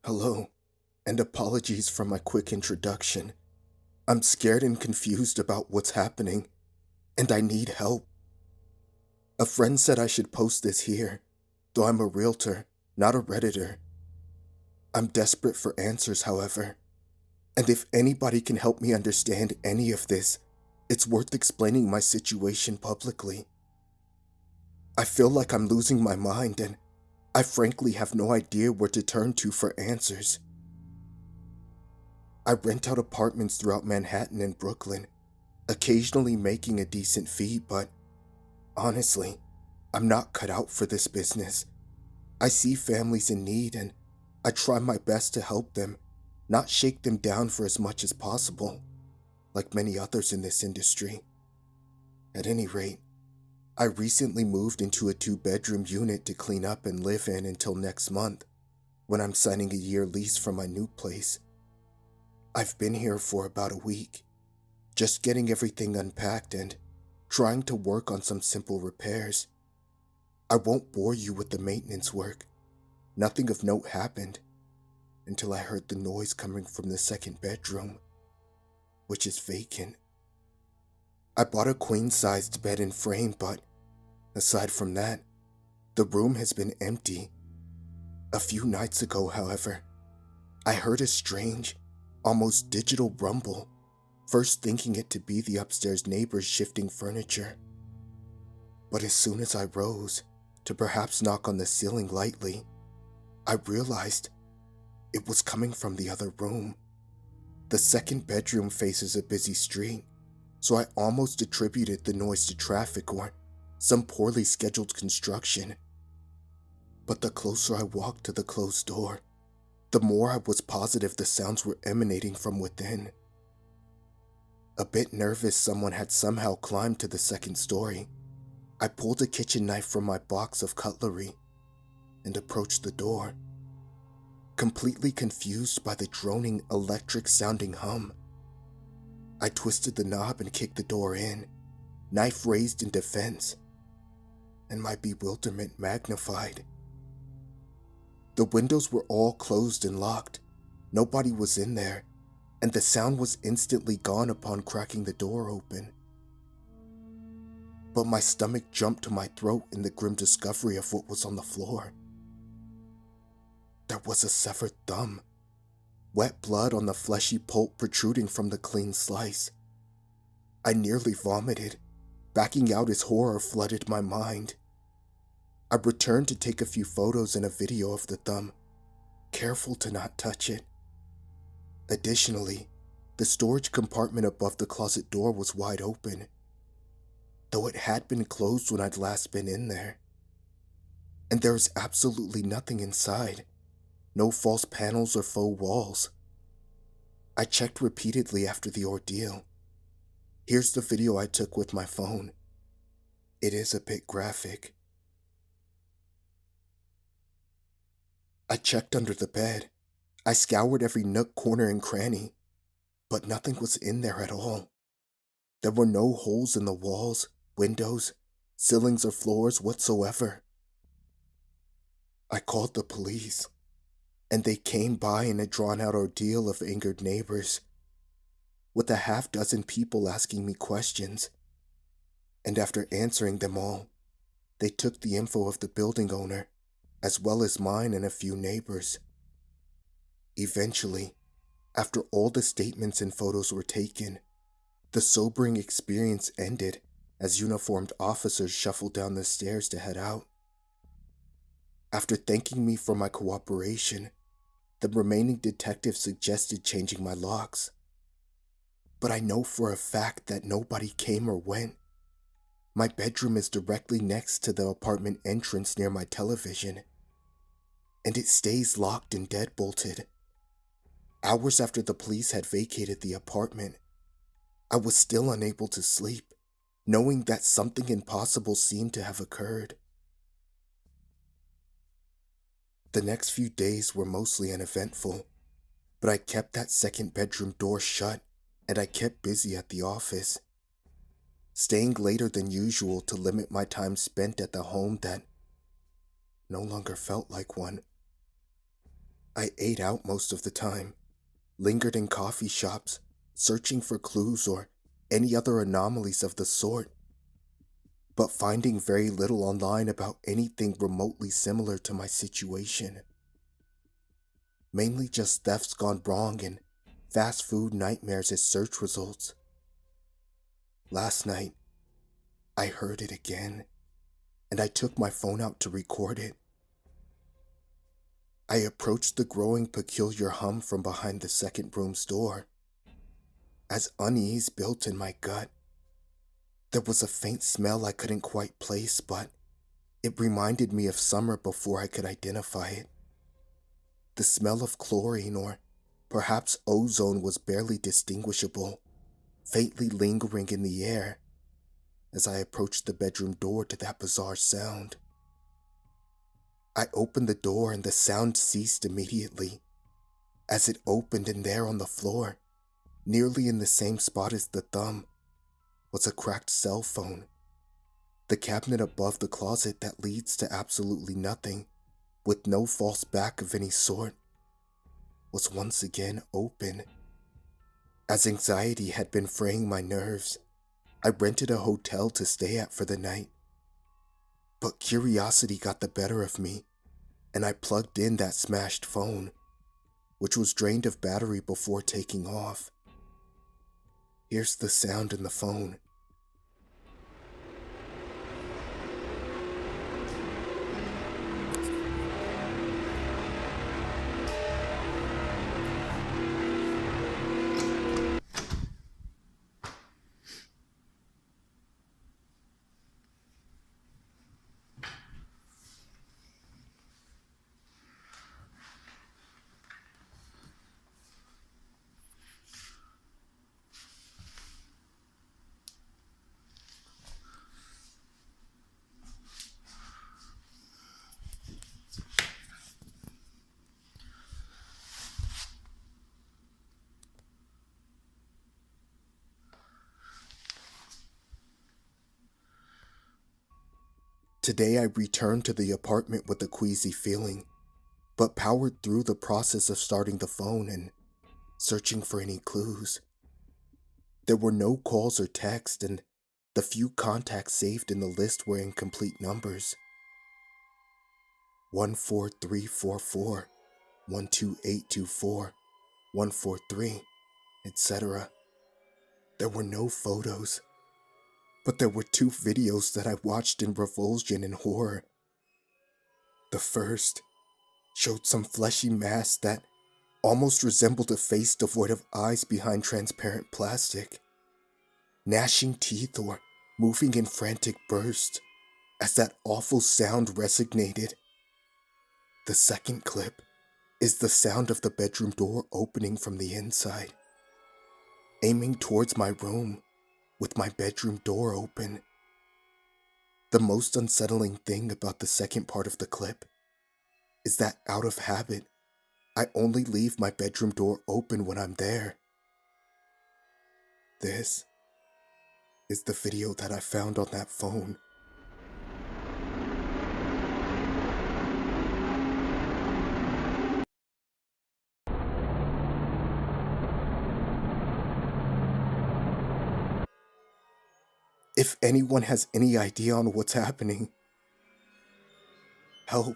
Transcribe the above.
Hello, and apologies for my quick introduction. I'm scared and confused about what's happening, and I need help. A friend said I should post this here, though I'm a realtor, not a Redditor. I'm desperate for answers, however, and if anybody can help me understand any of this, it's worth explaining my situation publicly. I feel like I'm losing my mind, and I frankly have no idea where to turn to for answers. I rent out apartments throughout Manhattan and Brooklyn, occasionally making a decent fee, but honestly, I'm not cut out for this business. I see families in need and I try my best to help them, not shake them down for as much as possible, like many others in this industry. At any rate, I recently moved into a 2-bedroom unit to clean up and live in until next month, when I'm signing a year lease for my new place. I've been here for about a week, just getting everything unpacked and trying to work on some simple repairs. I won't bore you with the maintenance work. Nothing of note happened until I heard the noise coming from the second bedroom, which is vacant. I bought a queen-sized bed and frame, but aside from that, the room has been empty. A few nights ago, however, I heard a strange, almost digital rumble, first thinking it to be the upstairs neighbors shifting furniture. But as soon as I rose to perhaps knock on the ceiling lightly, I realized it was coming from the other room. The second bedroom faces a busy street, so I almost attributed the noise to traffic or some poorly scheduled construction. But the closer I walked to the closed door, the more I was positive the sounds were emanating from within. A bit nervous someone had somehow climbed to the second story, I pulled a kitchen knife from my box of cutlery and approached the door, completely confused by the droning electric-sounding hum. I twisted the knob and kicked the door in, knife raised in defense, and my bewilderment magnified. The windows were all closed and locked. Nobody was in there, and the sound was instantly gone upon cracking the door open. But my stomach jumped to my throat in the grim discovery of what was on the floor. There was a severed thumb, wet blood on the fleshy pulp protruding from the clean slice. I nearly vomited, backing out as horror flooded my mind. I returned to take a few photos and a video of the thumb, careful to not touch it. Additionally, the storage compartment above the closet door was wide open, though it had been closed when I'd last been in there. And there was absolutely nothing inside, no false panels or faux walls. I checked repeatedly after the ordeal. Here's the video I took with my phone. It is a bit graphic. I checked under the bed. I scoured every nook, corner, and cranny, but nothing was in there at all. There were no holes in the walls, windows, ceilings, or floors whatsoever. I called the police, and they came by in a drawn-out ordeal of angered neighbors, with a half-dozen people asking me questions. And after answering them all, they took the info of the building owner, as well as mine and a few neighbors. Eventually, after all the statements and photos were taken, the sobering experience ended as uniformed officers shuffled down the stairs to head out. After thanking me for my cooperation, the remaining detectives suggested changing my locks. But I know for a fact that nobody came or went. My bedroom is directly next to the apartment entrance near my television, and it stays locked and deadbolted. Hours after the police had vacated the apartment, I was still unable to sleep, knowing that something impossible seemed to have occurred. The next few days were mostly uneventful, but I kept that second bedroom door shut and I kept busy at the office, staying later than usual to limit my time spent at the home that no longer felt like one. I ate out most of the time, lingered in coffee shops, searching for clues or any other anomalies of the sort, but finding very little online about anything remotely similar to my situation. Mainly just thefts gone wrong and fast food nightmares as search results. Last night, I heard it again, and I took my phone out to record it. I approached the growing peculiar hum from behind the second room's door. As unease built in my gut, there was a faint smell I couldn't quite place, but it reminded me of summer before I could identify it. The smell of chlorine or perhaps ozone was barely distinguishable, faintly lingering in the air as I approached the bedroom door to that bizarre sound. I opened the door and the sound ceased immediately. As it opened, and there on the floor, nearly in the same spot as the thumb, was a cracked cell phone. The cabinet above the closet that leads to absolutely nothing, with no false back of any sort, was once again open. As anxiety had been fraying my nerves, I rented a hotel to stay at for the night. But curiosity got the better of me, and I plugged in that smashed phone, which was drained of battery before taking off. Here's the sound in the phone. Today I returned to the apartment with a queasy feeling, but powered through the process of starting the phone and searching for any clues. There were no calls or texts, and the few contacts saved in the list were incomplete numbers. 14344, 12824, 143, etc. There were no photos, but there were two videos that I watched in revulsion and horror. The first showed some fleshy mass that almost resembled a face devoid of eyes behind transparent plastic, gnashing teeth or moving in frantic bursts as that awful sound resonated. The second clip is the sound of the bedroom door opening from the inside, aiming towards my room with my bedroom door open. The most unsettling thing about the second part of the clip is that out of habit, I only leave my bedroom door open when I'm there. This is the video that I found on that phone. If anyone has any idea on what's happening, help.